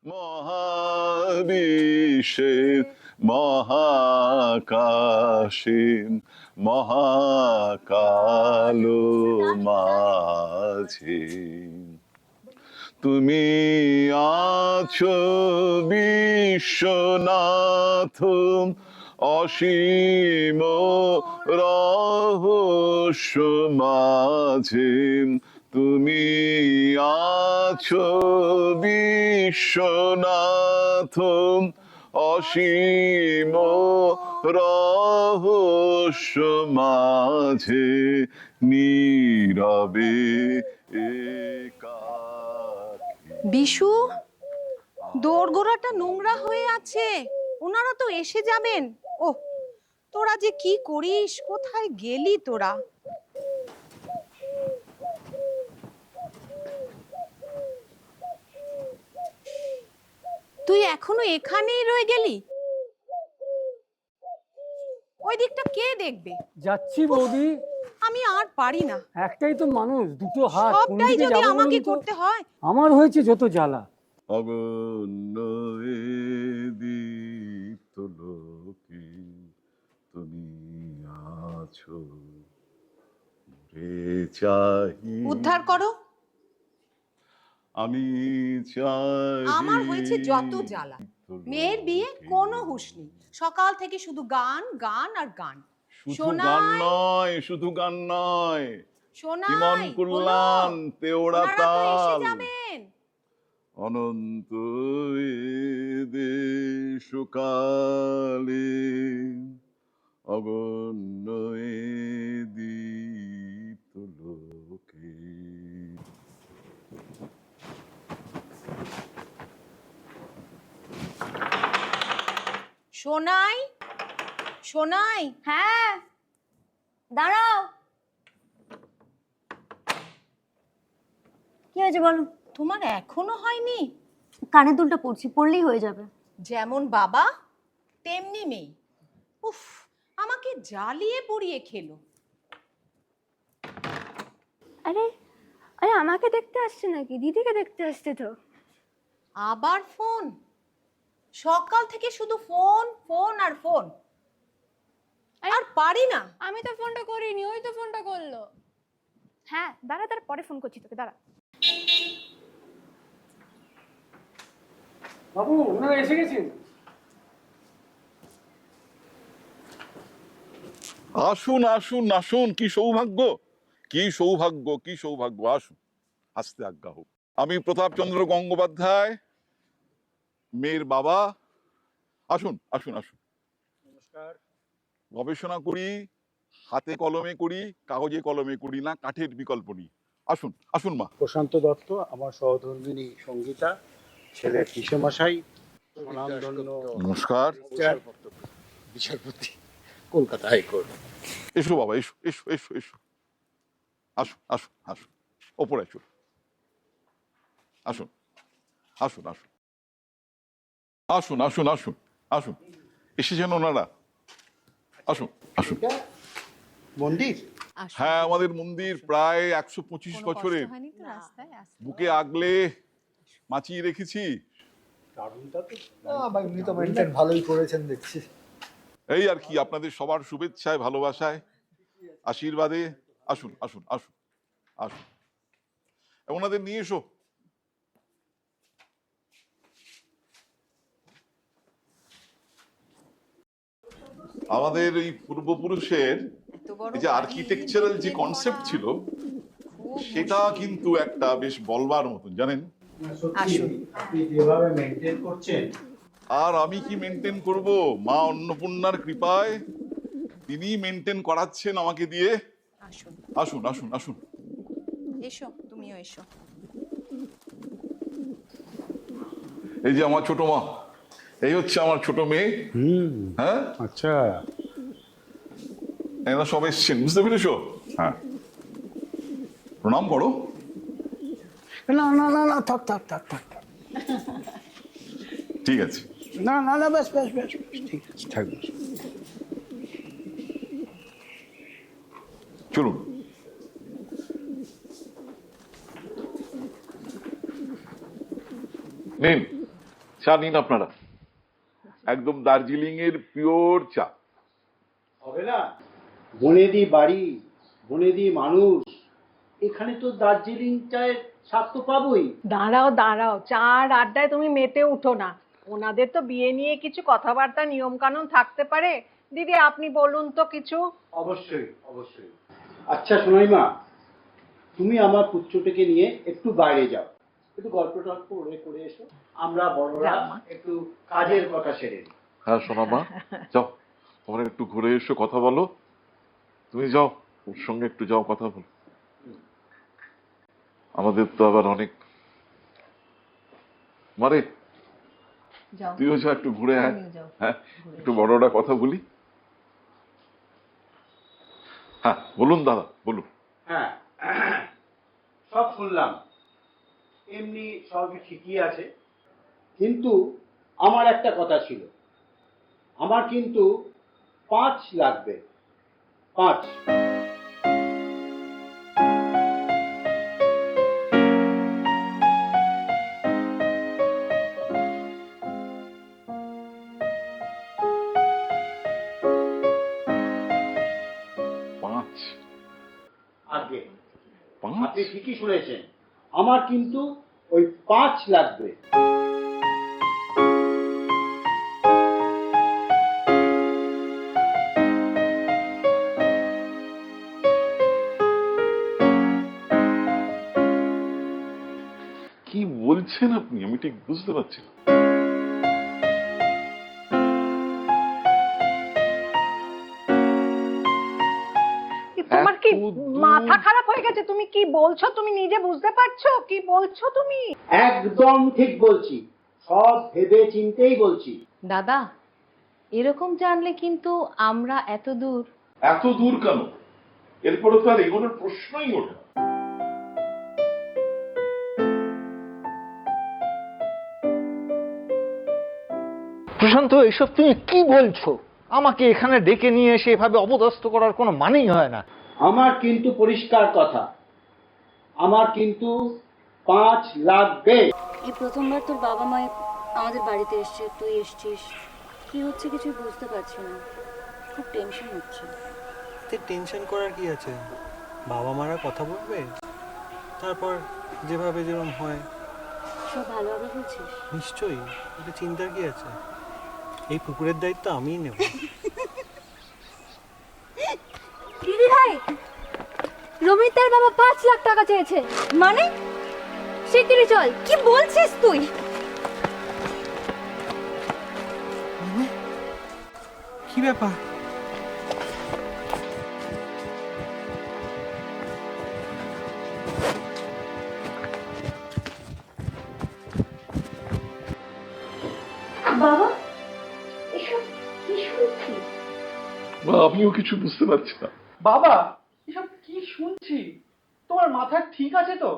মহাবিশ্বের মহাকাশে মহাকালো মাঝে তুমি আছো বিশ্বনাথ, অসীম রহস্য মাঝে তুমি আছো বিশ্বনাথ, অসীম রহস্য মাঝে নীরবে বিশু, দোরগোড়াটা নোংরা হয়ে আছে, ওনারা তো এসে যাবেন। ও, তোরা যে কি করিস, কোথায় গেলি তোরা? তুই এখনো এখানেই রয়ে গেলি? ওই দিকটা কে দেখবে? যাচ্ছি বৌদি। আমি আর পারি না। একটাই তো মানুষ, দুটো হাত, সবটাই যদি আমাকে করতে হয়। আমার হয়েছে যত জ্বালা। অগণ্য দীপ্ত লোকে তুমি আছো, চাই উদ্ধার করো। আমি চাই। আমার হয়েছে যত জ্বালা। মেয়ের বিয়ে কোনো হুঁশ নেই, সকাল থেকে শুধু গান গান আর গান। শুধু গান নয়, শুধু গান নয়, ইমন কুল্লান তেওড়া তাল, অনন্ত দেশকালে অগণ্য দীপ্ত লোকে। সোনাই, সোনাই। হ্যাঁ, দাঁড়াও। কি হয়েছে বলো? তোমার এখনো হয়নি? কানের দুলটা পড়ছি, পড়লেই হয়ে যাবে। যেমন বাবা তেমনি মেয়ে। উফ, আমাকে জ্বালিয়ে পুড়িয়ে খেলো। আরে আরে, আমাকে দেখতে আসছে নাকি? দিদিকে দেখতে আসছে তো। আবার ফোন? সকাল থেকে শুধু ফোন ফোন আর ফোন, আর পারি না। আমি তো ফোনটা করিনি, ওই তো ফোনটা করলো। হ্যাঁ দাঁড়া, তার পরে ফোন করছি তোকে, দাঁড়া। বাবু, ওনারা এসে গেছেন। আসুন আসুন আসুন, কি সৌভাগ্য, কি সৌভাগ্য, কি সৌভাগ্য। আসুন, আসতে আজ্ঞা হোক। আমি প্রতাপচন্দ্র গঙ্গোপাধ্যায়, মেয়ের বাবা। আসুন আসুন আসুন। নমস্কার। গবেষণা করি, হাতে কলমে করি, কাগজে কলমে করি না, কাঠের বিকল্প নেই। আসুন আসুন মা। প্রশান্ত দত্ত আমার সহধর্মিণী সঙ্গীতা, ছেলে কিশোমশাই, নমস্কার। বিচারপতি, কলকাতা হাইকোর্ট। এসো বাবা, এসো এসো এসো এসো। আসুন আসুন আসুন, ওপরে আসুন। আসুন আসুন আসুন আসুন আসুন আসুন আসুন। এসেছেন ওনারা, আসুন আসুন। মন্দির? হ্যাঁ, আমাদের মন্দির প্রায় 125 বছরের, বুকে আগলে মাচিয়ে রেখেছি। ভালোই করেছেন দেখছি। এই আর কি, আপনাদের সবার শুভেচ্ছায়, ভালোবাসায়, আশীর্বাদে। আসুন আসুন আসুন আসুন, ওনাদের নিয়ে এসো। আমাদের এই পূর্বপুরুষের যে আর্কিটেকচারাল যে কনসেপ্ট ছিল, সেটা কিন্তু একটা বেশ বলবার মতন, জানেন। আপনি যেভাবে মেনটেন করছেন। আর আমি কি মেনটেন করব? মা অন্নপূর্ণার কৃপায় তিনি মেনটেন করাচ্ছেন আমাকে দিয়ে। আসুন আসুন আসুন আসুন, এসো, তুমিও এসো। এই যে আমার ছোট মা, এই হচ্ছে আমার ছোট মেয়ে। হ্যাঁ, আচ্ছা, এরা সব এসছেন, বুঝতে পেরেছো? হ্যাঁ, প্রণাম করো। না না না না, থাক থাক থাক থাক, ঠিক আছে। না না না, বেশ বেশ বেশ, ঠিক আছে, থাকবে। চলুন। নিন, চা নিন আপনারা, একদম দার্জিলিং এর পিওর চা। হবে না? বনেদি বাড়ি, বনেদি মানুষ, এখানে তো দার্জিলিং চায়ের স্বাদ তো পাবোই। দাঁড়াও দাঁড়াও, চা আর আড্ডায় তুমি মেতে উঠো না। ওনাদের তো বিয়ে নিয়ে কিছু কথাবার্তা নিয়ম কানুন থাকতে পারে। দিদি আপনি বলুন তো কিছু। অবশ্যই অবশ্যই। আচ্ছা সোনাই মা, তুমি আমার পুত্রটাকে নিয়ে একটু বাইরে যাও, একটু গল্প টল্প করে এসো, আমরা বড়রা একটু কাজের কথা সেরে নিই। হ্যাঁ সোনা মা, যাও তোমরা একটু ঘুরে এসো, কথা বলো। তুমি যাও, ওর সঙ্গে একটু যাও, কথা বলো। আমাদের তো আবার অনেক মারে, তুইও যা, একটু ঘুরে আয়। হ্যাঁ, একটু বড়রা কথা বলি। হ্যাঁ বলুন দাদা, বলুন। হ্যাঁ, সব শুনলাম, এমনি সবই ঠিকই আছে, কিন্তু আমার একটা কথা ছিল। আমার কিন্তু 5 লাগবে, 5। পাঁচ? আগে 5? আপনি ঠিকই শুনেছেন, আমার কিন্তু ওই 5 লাগবে। কি বলছেন আপনি? আমি ঠিক বুঝতে পারছি না। তোমার কি এত দূর- মাথা খারাপ হয়ে গেছে? তুমি কি বলছো? তুমি নিজে বুঝতে পারছো কি বলছো তুমি? একদম ঠিক বলছি, সব ভেবে চিন্তেই বলছি। দাদা, এরকম জানলে কিন্তু আমরা এত দূর। এত দূর কেন? এরপরে তো আর এগোনোর প্রশ্নই ওঠে না। প্রশান্ত, এসব তুমি কি বলছো? আমাকে এখানে ডেকে নিয়ে এসে এভাবে অপদস্থ করার কোনো মানেই হয় না। আমার কিন্তু পরিষ্কার কথা, আমার কিন্তু 5 লাগবে। এই প্রথমবার তোর বাবা মা আমাদের বাড়িতে এসছে, তুই এসছিস, কি হচ্ছে কিছু বুঝতে পারছি না, খুব টেনশন হচ্ছে। টেনশন করার কি আছে? বাবা মারা কথা বলবে, তারপর যেভাবে যেরকম হয়। সব ভালোভাবে বলছিস? নিশ্চয়ই, এটা চিন্তার কি আছে? এই পুকুরের দায়িত্ব আমিই নেব। দিদি ভাই, রমিতার বাবা 5 লাখ টাকা চেয়েছে। মানে শিগগিরই চল। কি বলছিস তুই? কি ব্যাপার? বাবা এসব কি শুনছি? বা আমিও কিছু বুঝতে পারছি না। বাবা, এসব কি শুনছি? তোমার মাথা ঠিক আছে তো?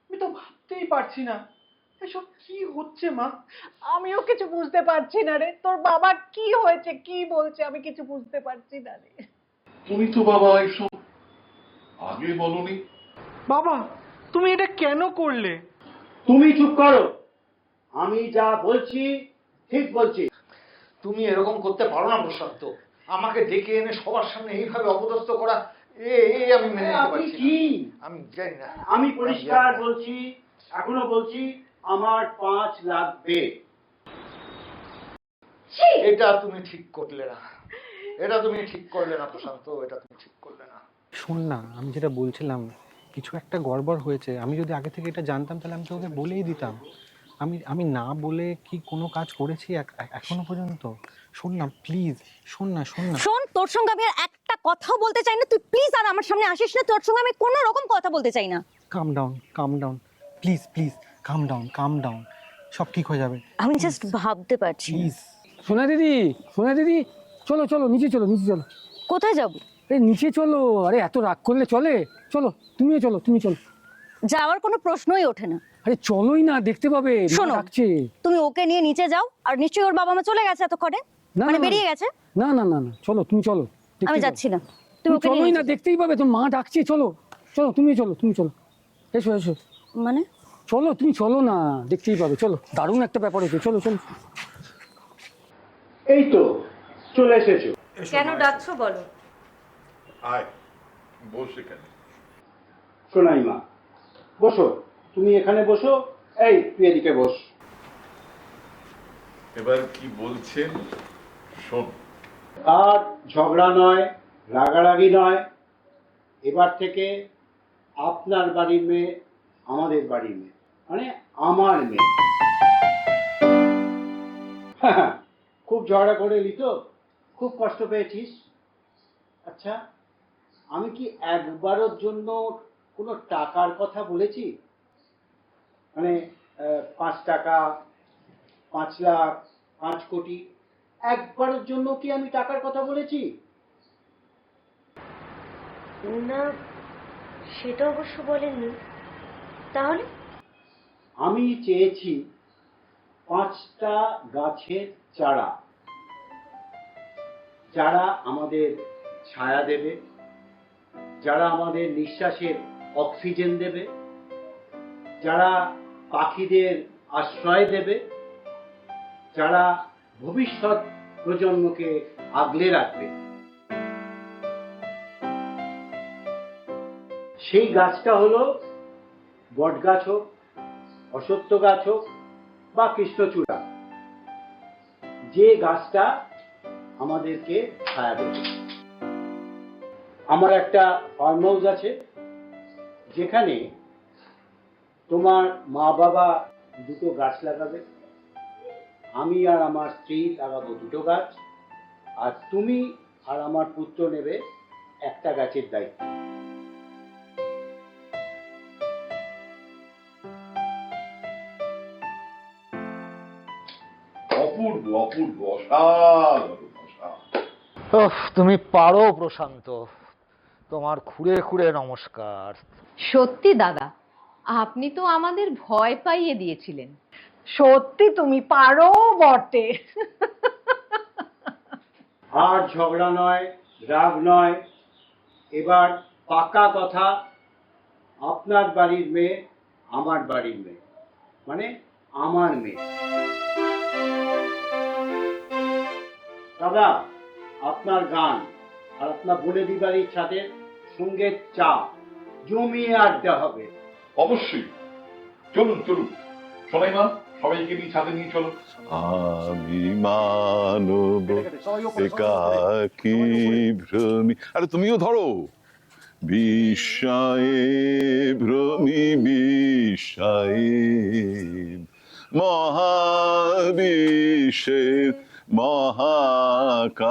আমি তো ভাবতেই পারছি না এসব কি হচ্ছে মা। আমিও কিছু বুঝতে পারছি না রে। তোর বাবা কি হয়েছে, কি বলছে, আমি কিছু বুঝতে পারছি না রে। তুমি তো বাবা এসব আগে বলনি। বাবা, তুমি এটা কেন করলে? তুমি চুপ করো, আমি যা বলছি ঠিক বলছি। তুমি এরকম করতে পারো না প্রশান্ত। আমাকে ডেকে এনে সবার সামনে এইভাবে অপদস্থ করা, আমি মেনে নিতে আপনি পারছি কি? না। আমি জানি না। আমি পরিষ্কার বলছি, এখনো বলছি, আমার 5 লাগবে। এটা তুমি ঠিক করলে না, এটা তুমি ঠিক করলে না প্রশান্ত, এটা তুমি ঠিক করলে না। শোন না, আমি যেটা বলছিলাম, কিছু একটা গড়বড় হয়েছে। আমি যদি আগে থেকে এটা জানতাম তাহলে আমি তোকে বলেই দিতাম। আমি না বলে কি কোনো কাজ করেছি এখনো পর্যন্ত? শোন না প্লিজ, শোন না। শোন, তোর সঙ্গে আমি আর একটা কথাও বলতে চাই না, তুই প্লিজ আর আমার সামনে আসিস না। তোর সঙ্গে আমি কোনো রকম কথা বলতে চাই না। কাম ডাউন প্লিজ, কাম ডাউন, সব ঠিক হয়ে যাবে। আমি জাস্ট ভাবতে পারছি না। প্লিজ। সোনা দিদি, চলো নিচে চলো। কোথায় যাব? আরে নিচে চলো। আরে এত রাগ করলে চলে? চলো, তুমি চলো। যাওয়ার কোনো প্রশ্নই ওঠে না। আরে চলোই না, দেখতে পাবে মা শোনো, ডাকছে। তুমি ওকে নিয়ে নিচে যাও, আর নিশ্চয়ই ওর বাবা মা চলে গেছে এতক্ষণে, মানে বেরিয়ে গেছে। না, চলো, তুমি চলো। দেখতে আমি পাবে। যাচ্ছি না, তুমি ওকে চলোই নিয়ে না, নিচে যাও। দেখতেই পাবে, তোমার মা ডাকছে। চলো, তুমি চলো। এসো। মানে চলো তুমি চলো না, দেখতেই পাবে, চলো দারুণ একটা ব্যাপার হচ্ছে, চলো চলো। এই তো চলে এসেছো। কেন ডাকছো বলো? আয়, বস এখানে। সোনাই মা, বসো, তুমি এখানে বসো, এই তুই এদিকে বস। এবার কি বলছেন শোন। আর ঝগড়া নয়, রাগারাগি নয়, এবার থেকে আপনার বাড়ির মেয়ে আমাদের বাড়ির মেয়ে, মানে আমার মেয়ে। খুব ঝগড়া করে এলি তো, খুব কষ্ট পেয়েছিস। আচ্ছা, আমি কি একবারের জন্য কোনো টাকার কথা বলেছি? মানে 5 টাকা, 5 লাখ, 5 কোটি, একবারের জন্য কি আমি টাকার কথা বলেছি? না, সেটা অবশ্য বলেননি। তাহলে আমি চেয়েছি 5টা গাছের চারা, যারা আমাদের ছায়া দেবে, যারা আমাদের নিঃশ্বাসের অক্সিজেন দেবে, যারা পাখিদের আশ্রয় দেবে, যারা ভবিষ্যৎ প্রজন্মকে আগলে রাখবে। সেই গাছটা হলো বট গাছ হোক, অশ্বত্থ গাছ হোক বা কৃষ্ণচূড়া, যে গাছটা আমাদেরকে ছায়া দেবে। আমার একটা ফার্ম হাউস আছে, যেখানে তোমার মা বাবা 2টো গাছ লাগাবে, আমি আর আমার স্ত্রী লাগাবো 2টো গাছ, আর তুমি আর আমার পুত্র নেবে একটা গাছের দায়িত্ব। অপূর্ব অপূর্ব, অসাধারণ অসাধারণ। তুমি পারো প্রশান্ত, তোমার খুঁড়ে খুঁড়ে নমস্কার। সত্যি দাদা, আপনি তো আমাদের ভয় পাইয়ে দিয়েছিলেন। সত্যি তুমি পারো বটে। আর ঝগড়া নয়, রাগ নয়, এবার পাকা কথা, আপনার বাড়ির মেয়ে আমার বাড়ির মেয়ে, মানে আমার মেয়ে। দাদা, আপনার গান আর আপনার বোনেদি বাড়ির ছাদের সঙ্গে চা, জমিয়ে আড্ডা হবে। অবশ্যই, চলুন চলুন। শোনাই মা, সবাইকে নিয়ে ছাদে নিয়ে চলো। আমি মানব একাকী ভ্রমি, আরে তুমিও ধরো। বিস্ময়ে ভ্রমি বিস্ময়ে মহাবিশ্বের মহাকাশে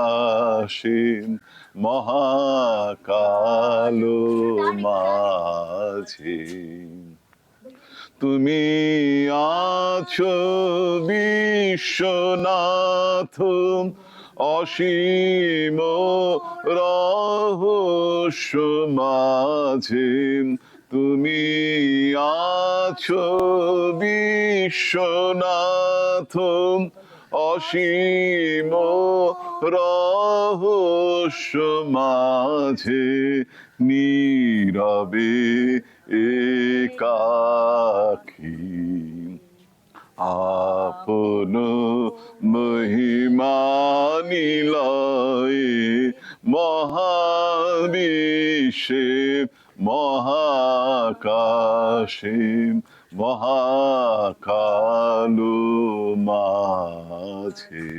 মহাকালো মাঝে তুমি আছো বিশ্বনাথ, অসীম রহস্য মাঝে তুমি আছো বিশ্বনাথ, অসীম রহস্য মাঝে নীরবে একাকী আপন মহিমা নিলয়ে মহাবিশ্বে মহাকাশে মহাকালো মাঝে।